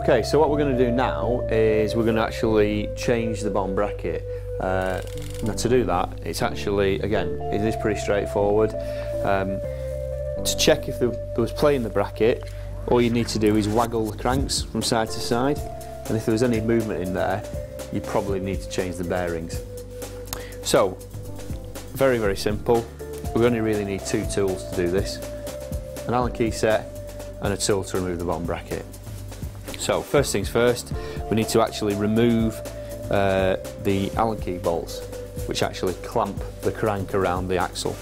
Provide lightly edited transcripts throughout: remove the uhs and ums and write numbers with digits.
Okay, so what we're going to do now is we're going to actually change the bottom bracket. Now to do that, it's actually, again, it is pretty straightforward. To check if there was play in the bracket, all you need to do is waggle the cranks from side to side, and if there was any movement in there, you probably need to change the bearings. So, very, very simple. We only really need two tools to do this. An Allen key set and a tool to remove the bottom bracket. So, first things first, we need to actually remove the Allen key bolts, which actually clamp the crank around the axle.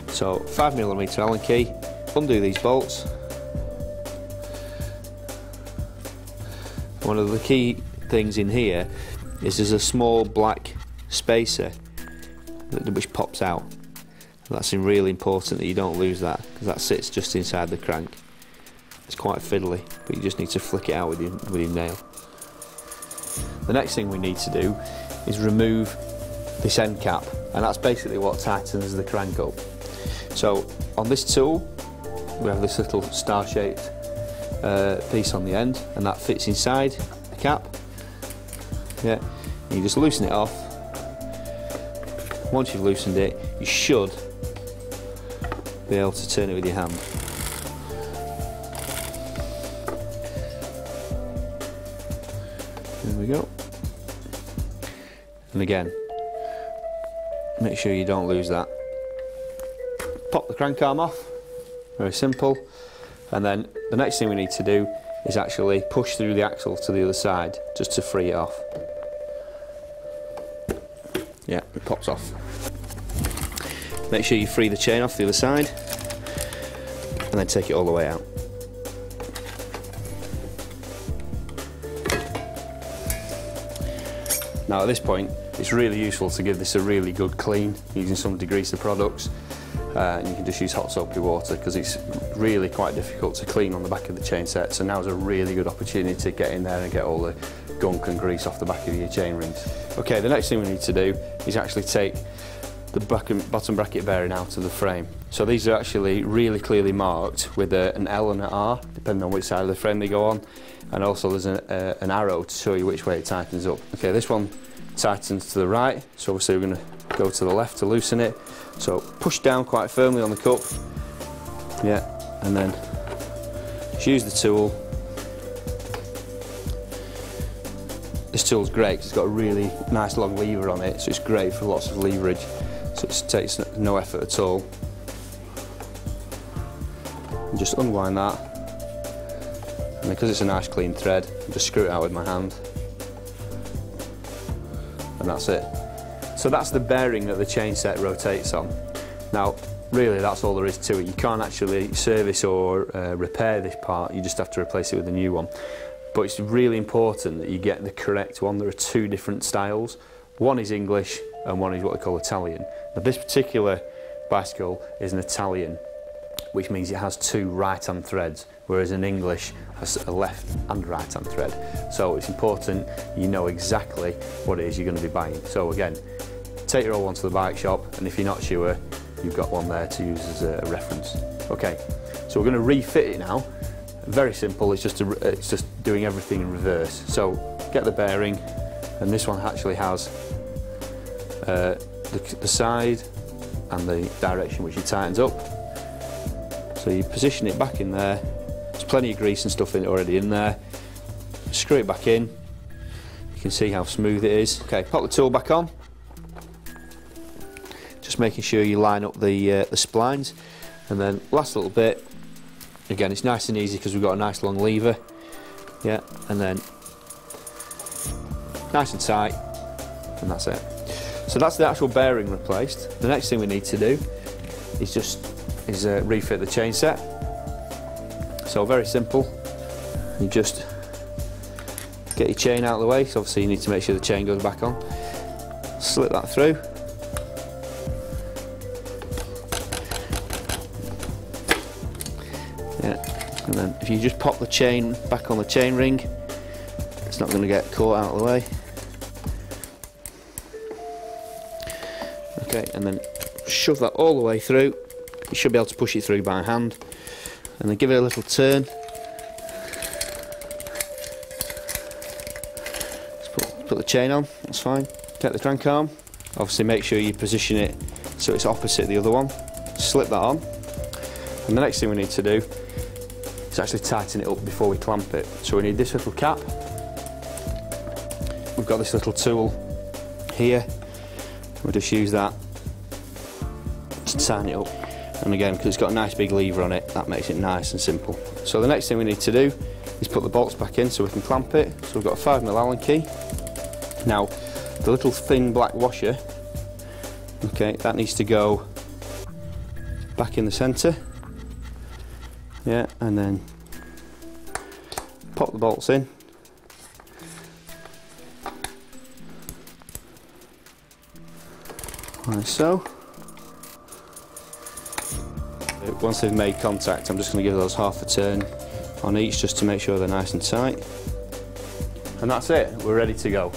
So 5mm Allen key, undo these bolts. One of the key things in here is there's a small black spacer which pops out. That's really important that you don't lose that, because that sits just inside the crank. It's quite fiddly, but you just need to flick it out with your nail. The next thing we need to do is remove this end cap, and that's basically what tightens the crank up. So on this tool we have this little star-shaped piece on the end, and that fits inside the cap. Yeah, and you just loosen it off. Once you've loosened it, you should be able to turn it with your hand. There we go. And again, make sure you don't lose that. Pop the crank arm off, very simple. And then the next thing we need to do is actually push through the axle to the other side, just to free it off. Yeah, it pops off. Make sure you free the chain off the other side, and then take it all the way out. Now at this point, it's really useful to give this a really good clean using some degreaser products, and you can just use hot soapy water because it's really quite difficult to clean on the back of the chain set. So now's a really good opportunity to get in there and get all the gunk and grease off the back of your chain rings. Okay, the next thing we need to do is actually take the bottom bracket bearing out of the frame. So these are actually really clearly marked with an L and an R, depending on which side of the frame they go on, and also there's an arrow to show you which way it tightens up. Okay, this one tightens to the right, so obviously we're going to go to the left to loosen it. So push down quite firmly on the cup, yeah, and then just use the tool. This tool's great because it's got a really nice long lever on it, so it's great for lots of leverage. So it takes no effort at all. And just unwind that, and because it's a nice clean thread, I'll just screw it out with my hand, and that's it. So that's the bearing that the chain set rotates on. Now, really that's all there is to it. You can't actually service or repair this part, you just have to replace it with a new one. But it's really important that you get the correct one. There are two different styles. One is English and one is what we call Italian. Now this particular bicycle is an Italian, which means it has two right-hand threads, whereas in English has a left and right-hand thread. So it's important you know exactly what it is you're going to be buying. So again, take your old one to the bike shop, and if you're not sure, you've got one there to use as a reference. Okay, so we're going to refit it now. Very simple, it's just doing everything in reverse. So get the bearing, and this one actually has the side and the direction which it tightens up. So you position it back in there. There's plenty of grease and stuff already in there. Screw it back in. You can see how smooth it is. Okay, pop the tool back on. Just making sure you line up the splines, and then last little bit. Again, it's nice and easy because we've got a nice long lever. Yeah, and then nice and tight, and that's it. So that's the actual bearing replaced. The next thing we need to do is refit the chain set. So very simple. You just get your chain out of the way. So obviously you need to make sure the chain goes back on. Slip that through. Yeah, and then if you just pop the chain back on the chain ring, it's not going to get caught out of the way. Okay, and then shove that all the way through. You should be able to push it through by hand, and then give it a little turn. put the chain on, that's fine. Take the crank arm, obviously make sure you position it so it's opposite the other one. Slip that on, and the next thing we need to do is actually tighten it up before we clamp it. So we need this little cap. We've got this little tool here. We'll just use that to tighten it up. And again, because it's got a nice big lever on it, that makes it nice and simple. So the next thing we need to do is put the bolts back in so we can clamp it. So we've got a 5mm Allen key. Now, the little thin black washer, okay, that needs to go back in the centre. Yeah, and then pop the bolts in. Like so. Once they've made contact, I'm just going to give those half a turn on each just to make sure they're nice and tight. And that's it, we're ready to go.